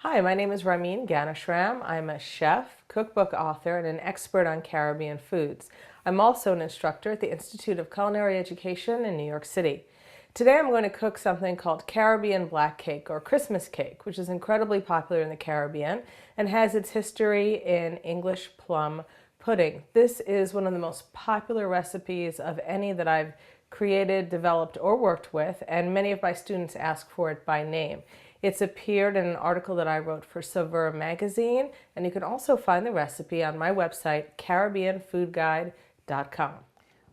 Hi, my name is Ramin Ganeshram. I'm a chef, cookbook author, and an expert on Caribbean foods. I'm also an instructor at the Institute of Culinary Education in New York City. Today I'm going to cook something called Caribbean black cake or Christmas cake, which is incredibly popular in the Caribbean and has its history in English plum pudding. This is one of the most popular recipes of any that I've created, developed, or worked with, and many of my students ask for it by name. It's appeared in an article that I wrote for Saveur magazine, and you can also find the recipe on my website, caribbeanfoodguide.com.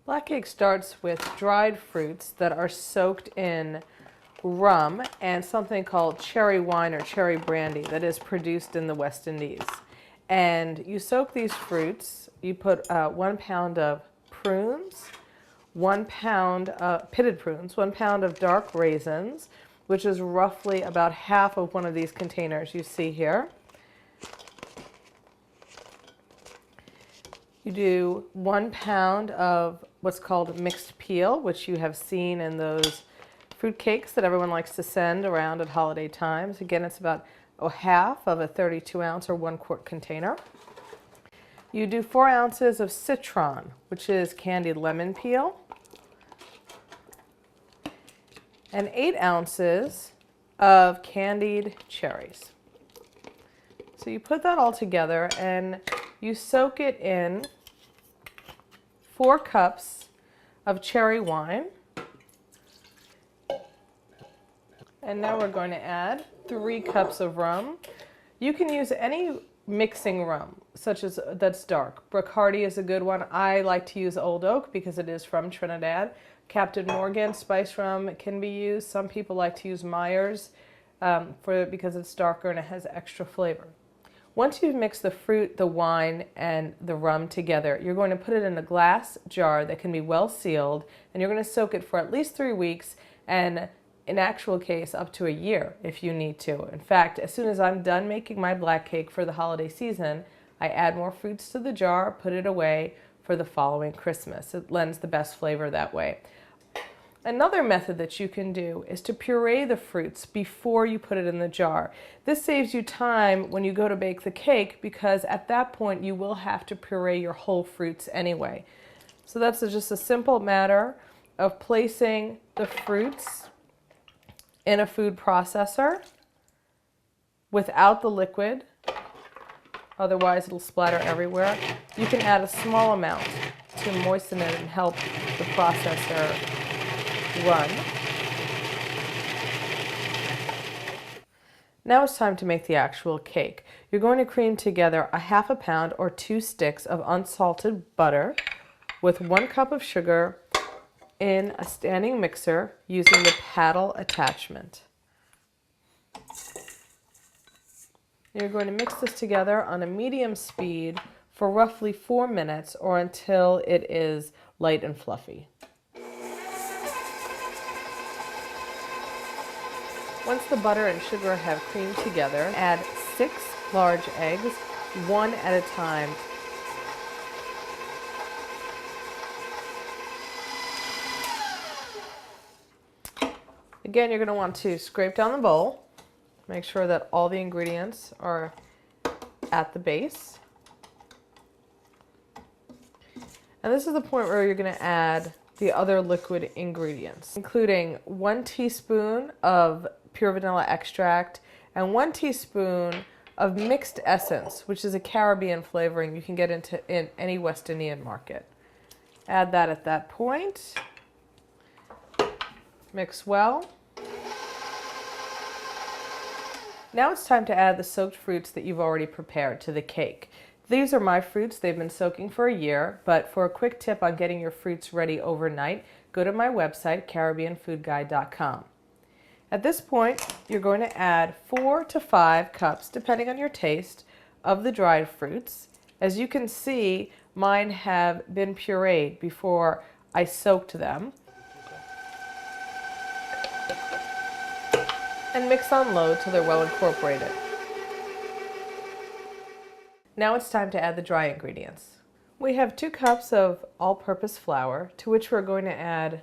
Black cake starts with dried fruits that are soaked in rum and something called cherry wine or cherry brandy that is produced in the West Indies. And you soak these fruits, you put 1 pound of prunes, 1 pound of pitted prunes, 1 pound of dark raisins, which is roughly about half of one of these containers you see here. You do 1 pound of what's called mixed peel, which you have seen in those fruit cakes that everyone likes to send around at holiday times. Again, it's about half of a 32-ounce or 1 quart container. You do 4 ounces of citron, which is candied lemon peel, and 8 ounces of candied cherries. So you put that all together and you soak it in 4 cups of cherry wine. And now we're going to add 3 cups of rum. You can use any mixing rum, such as that's dark. Bacardi is a good one. I like to use Old Oak because it is from Trinidad. Captain Morgan spice rum can be used. Some people like to use Myers because it's darker and it has extra flavor. Once you've mixed the fruit, the wine, and the rum together, you're going to put it in a glass jar that can be well sealed, and you're going to soak it for at least 3 weeks, and in actual case, up to a year if you need to. In fact, as soon as I'm done making my black cake for the holiday season, I add more fruits to the jar, put it away for the following Christmas. It lends the best flavor that way. Another method that you can do is to puree the fruits before you put it in the jar. This saves you time when you go to bake the cake because at that point you will have to puree your whole fruits anyway. So that's just a simple matter of placing the fruits in a food processor without the liquid. Otherwise it'll splatter everywhere. You can add a small amount to moisten it and help the processor run. Now it's time to make the actual cake. You're going to cream together a 1/2 pound or 2 sticks of unsalted butter with 1 cup of sugar in a standing mixer using the paddle attachment. You're going to mix this together on a medium speed for roughly 4 minutes or until it is light and fluffy. Once the butter and sugar have creamed together, add 6 large eggs, 1 at a time. Again, you're going to want to scrape down the bowl. Make sure that all the ingredients are at the base. And this is the point where you're going to add the other liquid ingredients, including 1 teaspoon of pure vanilla extract and 1 teaspoon of mixed essence, which is a Caribbean flavoring you can get in any West Indian market. Add that at that point. Mix well. Now it's time to add the soaked fruits that you've already prepared to the cake. These are my fruits. They've been soaking for a year, but for a quick tip on getting your fruits ready overnight, go to my website, caribbeanfoodguide.com. At this point, you're going to add 4 to 5 cups, depending on your taste, of the dried fruits. As you can see, mine have been pureed before I soaked them. And mix on low till they're well incorporated. Now it's time to add the dry ingredients. We have 2 cups of all-purpose flour, to which we're going to add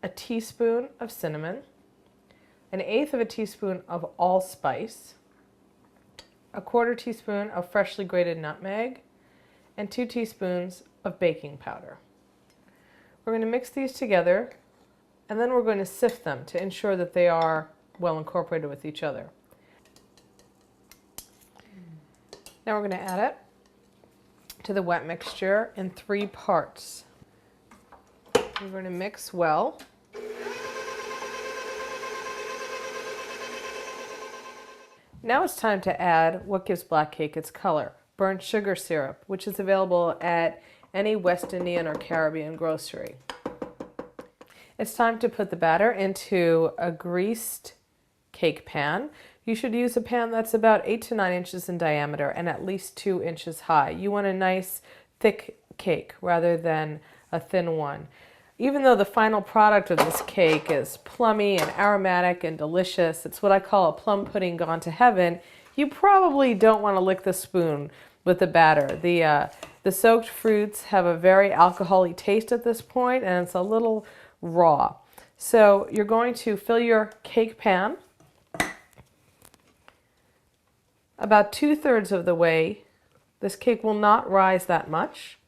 a teaspoon of cinnamon, 1/8 of a teaspoon of allspice, 1/4 teaspoon of freshly grated nutmeg, and 2 teaspoons of baking powder. We're going to mix these together, and then we're going to sift them to ensure that they are well incorporated with each other. Now we're going to add it to the wet mixture in 3 parts. We're going to mix well. Now it's time to add what gives black cake its color, burnt sugar syrup, which is available at any West Indian or Caribbean grocery. It's time to put the batter into a greased cake pan. You should use a pan that's about 8 to 9 inches in diameter and at least 2 inches high. You want a nice thick cake rather than a thin one. Even though the final product of this cake is plummy and aromatic and delicious, it's what I call a plum pudding gone to heaven, you probably don't want to lick the spoon with the batter. The soaked fruits have a very alcoholic taste at this point, and it's a little raw. So you're going to fill your cake pan about 2/3 of the way. This cake will not rise that much.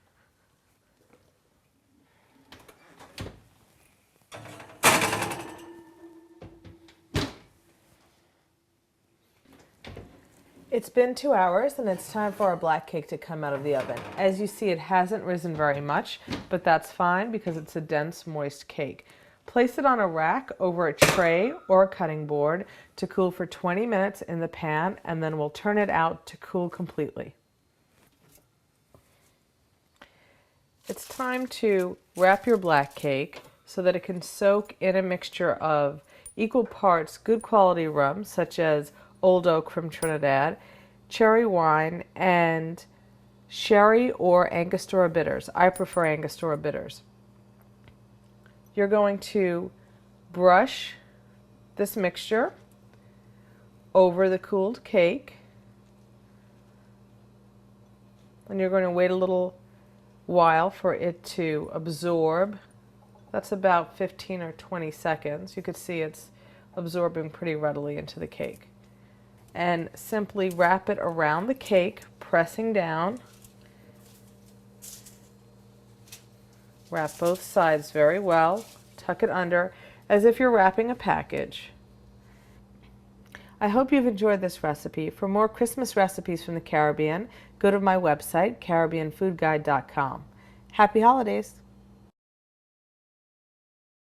It's been 2 hours and it's time for our black cake to come out of the oven. As you see, it hasn't risen very much, but that's fine because it's a dense, moist cake. Place it on a rack over a tray or a cutting board to cool for 20 minutes in the pan, and then we'll turn it out to cool completely. It's time to wrap your black cake so that it can soak in a mixture of equal parts good quality rum, such as Old Oak from Trinidad, cherry wine, and sherry or Angostura bitters. I prefer Angostura bitters. You're going to brush this mixture over the cooled cake, and you're going to wait a little while for it to absorb. That's about 15 or 20 seconds. You can see it's absorbing pretty readily into the cake. And simply wrap it around the cake, pressing down. Wrap both sides very well. Tuck it under as if you're wrapping a package. I hope you've enjoyed this recipe. For more Christmas recipes from the Caribbean, go to my website, CaribbeanFoodGuide.com. Happy holidays!